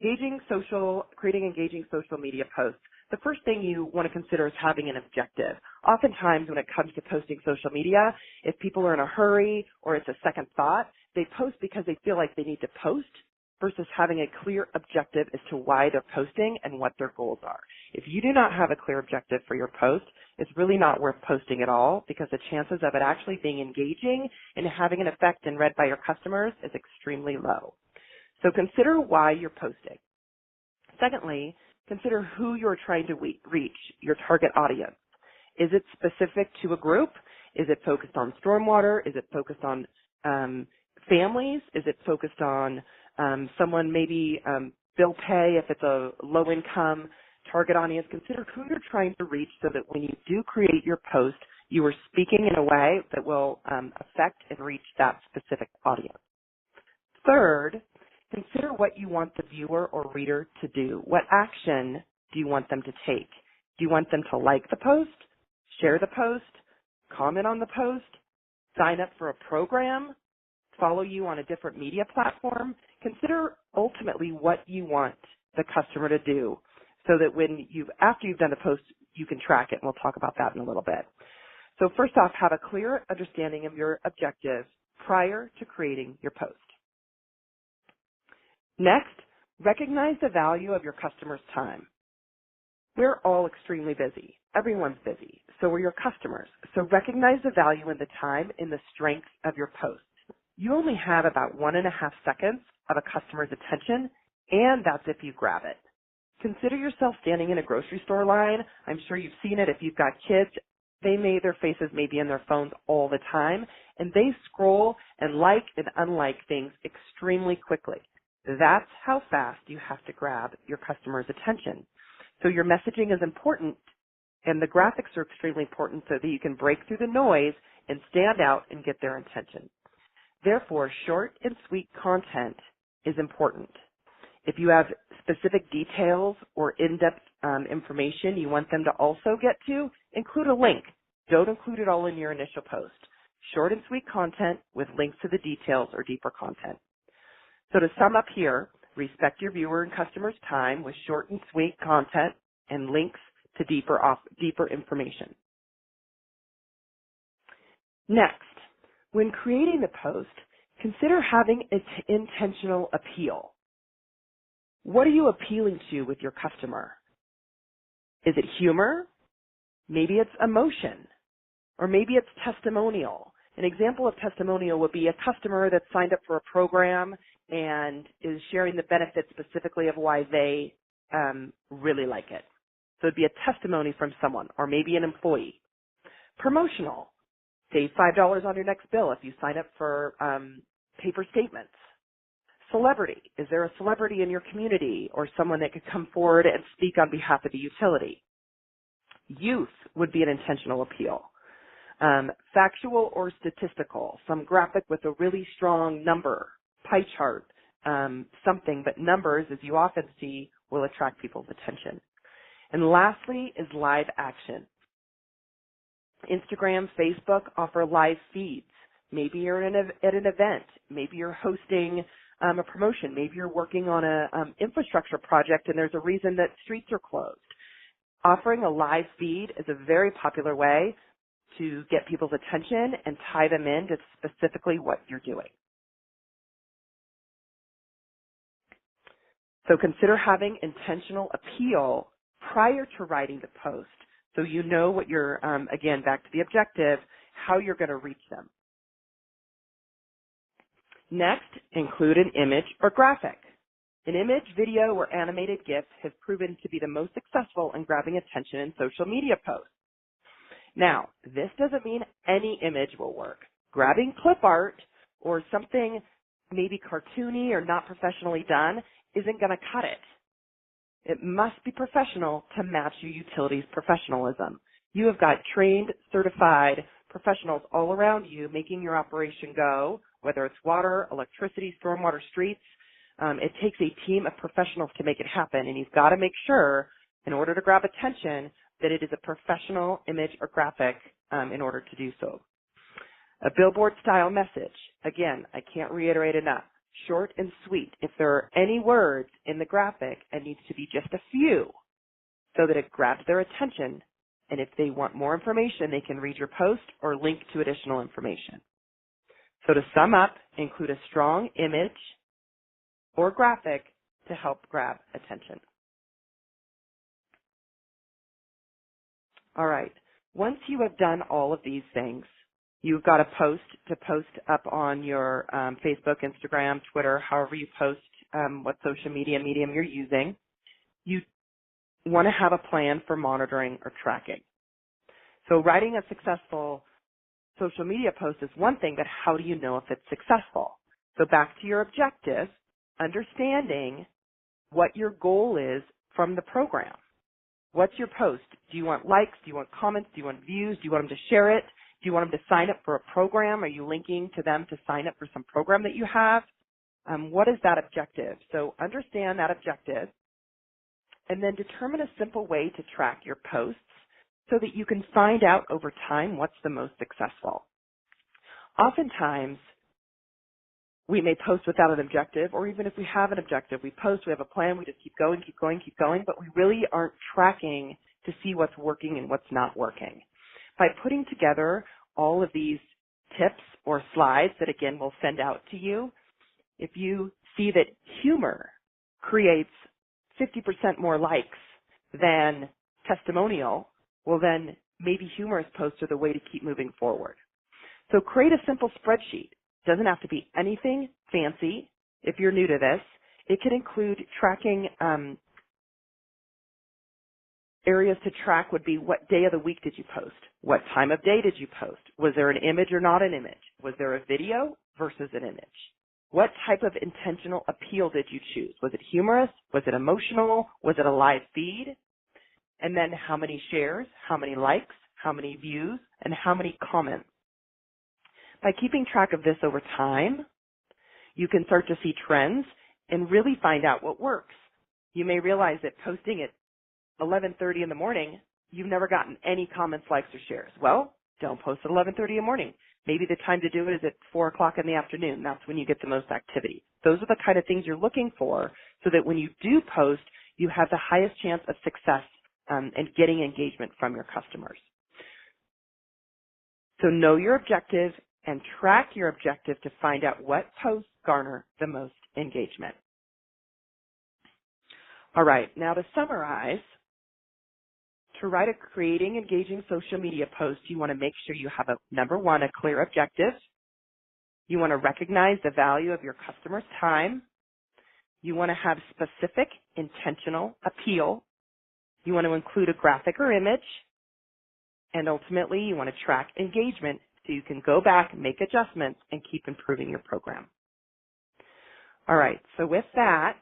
Creating engaging social media posts. The first thing you want to consider is having an objective. Oftentimes when it comes to posting social media, if people are in a hurry or it's a second thought, they post because they feel like they need to post versus having a clear objective as to why they're posting and what their goals are. If you do not have a clear objective for your post, it's really not worth posting at all because the chances of it actually being engaging and having an effect and read by your customers is extremely low. So consider why you're posting. Secondly, consider who you're trying to reach, your target audience. Is it specific to a group? Is it focused on stormwater? Is it focused on families? Is it focused on someone maybe bill pay if it's a low-income target audience? Consider who you're trying to reach so that when you do create your post, you are speaking in a way that will affect and reach that specific audience. Third, consider what you want the viewer or reader to do. What action do you want them to take? Do you want them to like the post, share the post, comment on the post, sign up for a program, follow you on a different media platform? Consider ultimately what you want the customer to do so that after you've done the post, you can track it, and we'll talk about that in a little bit. So first off, have a clear understanding of your objectives prior to creating your post. Next, recognize the value of your customer's time. We're all extremely busy. Everyone's busy. So are your customers. So recognize the value in the time and the strength of your post. You only have about 1.5 seconds of a customer's attention, and that's if you grab it. Consider yourself standing in a grocery store line. I'm sure you've seen it if you've got kids. Their faces may be in their phones all the time, and they scroll and like and unlike things extremely quickly. That's how fast you have to grab your customer's attention. So your messaging is important, and the graphics are extremely important so that you can break through the noise and stand out and get their attention. Therefore, short and sweet content is important. If you have specific details or in-depth information you want them to also get to, include a link. Don't include it all in your initial post. Short and sweet content with links to the details or deeper content. So to sum up here, respect your viewer and customer's time with short and sweet content and links to deeper information. Next, when creating the post, consider having intentional appeal. What are you appealing to with your customer? Is it humor? Maybe it's emotion, or maybe it's testimonial. An example of testimonial would be a customer that signed up for a program and is sharing the benefits specifically of why they really like it. So it'd be a testimony from someone, or maybe an employee. Promotional. Save $5 on your next bill if you sign up for paper statements. Celebrity. Is there a celebrity in your community or someone that could come forward and speak on behalf of the utility? Youth would be an intentional appeal. Factual or statistical. Some graphic with a really strong number, pie chart, something, but numbers, as you often see, will attract people's attention. And lastly is live action. Instagram, Facebook offer live feeds. Maybe you're at an event. Maybe you're hosting a promotion. Maybe you're working on an infrastructure project and there's a reason that streets are closed. Offering a live feed is a very popular way to get people's attention and tie them in to specifically what you're doing. So consider having intentional appeal prior to writing the post so you know what you're, again, back to the objective, how you're going to reach them. Next, include an image or graphic. An image, video, or animated GIF have proven to be the most successful in grabbing attention in social media posts. Now, this doesn't mean any image will work. Grabbing clip art or something maybe cartoony or not professionally done isn't going to cut it. It must be professional to match your utility's professionalism. You have got trained, certified professionals all around you making your operation go, whether it's water, electricity, stormwater, streets. It takes a team of professionals to make it happen, and you've got to make sure, in order to grab attention, that it is a professional image or graphic in order to do so. A billboard-style message. Again, I can't reiterate enough. short and sweet. If there are any words in the graphic, it needs to be just a few so that it grabs their attention. And if they want more information, they can read your post or link to additional information. So to sum up, include a strong image or graphic to help grab attention. All right. Once you have done all of these things, you've got a post to post up on your Facebook, Instagram, Twitter, however you post, what social media medium you're using. You want to have a plan for monitoring or tracking. So writing a successful social media post is one thing, but how do you know if it's successful? So back to your objective, understanding what your goal is from the program. What's your post? Do you want likes? Do you want comments? Do you want views? Do you want them to share it? Do you want them to sign up for a program? Are you linking to them to sign up for some program that you have? What is that objective? So understand that objective and then determine a simple way to track your posts so that you can find out over time what's the most successful. Oftentimes, we may post without an objective, or even if we have an objective, we post, we have a plan, we just keep going, but we really aren't tracking to see what's working and what's not working. By putting together all of these tips or slides that, again, we'll send out to you, if you see that humor creates 50% more likes than testimonial, well, then maybe humorous posts are the way to keep moving forward. So create a simple spreadsheet. Doesn't have to be anything fancy. If you're new to this, it can include tracking. Areas to track would be what day of the week did you post? What time of day did you post? Was there an image or not an image? Was there a video versus an image? What type of intentional appeal did you choose? Was it humorous? Was it emotional? Was it a live feed? And then how many shares, how many likes, how many views, and how many comments? By keeping track of this over time, you can start to see trends and really find out what works. You may realize that posting at 11:30 in the morning, you've never gotten any comments, likes, or shares. Well, don't post at 11:30 in the morning. Maybe the time to do it is at 4 o'clock in the afternoon. That's when you get the most activity. Those are the kind of things you're looking for so that when you do post, you have the highest chance of success and getting engagement from your customers. So know your objective and track your objective to find out what posts garner the most engagement. All right, now to summarize, to write a creating engaging social media post, you want to make sure you have number one, a clear objective. You want to recognize the value of your customer's time. You want to have specific, intentional appeal. You want to include a graphic or image. And ultimately, you want to track engagement so you can go back, make adjustments, and keep improving your program. All right, so with that,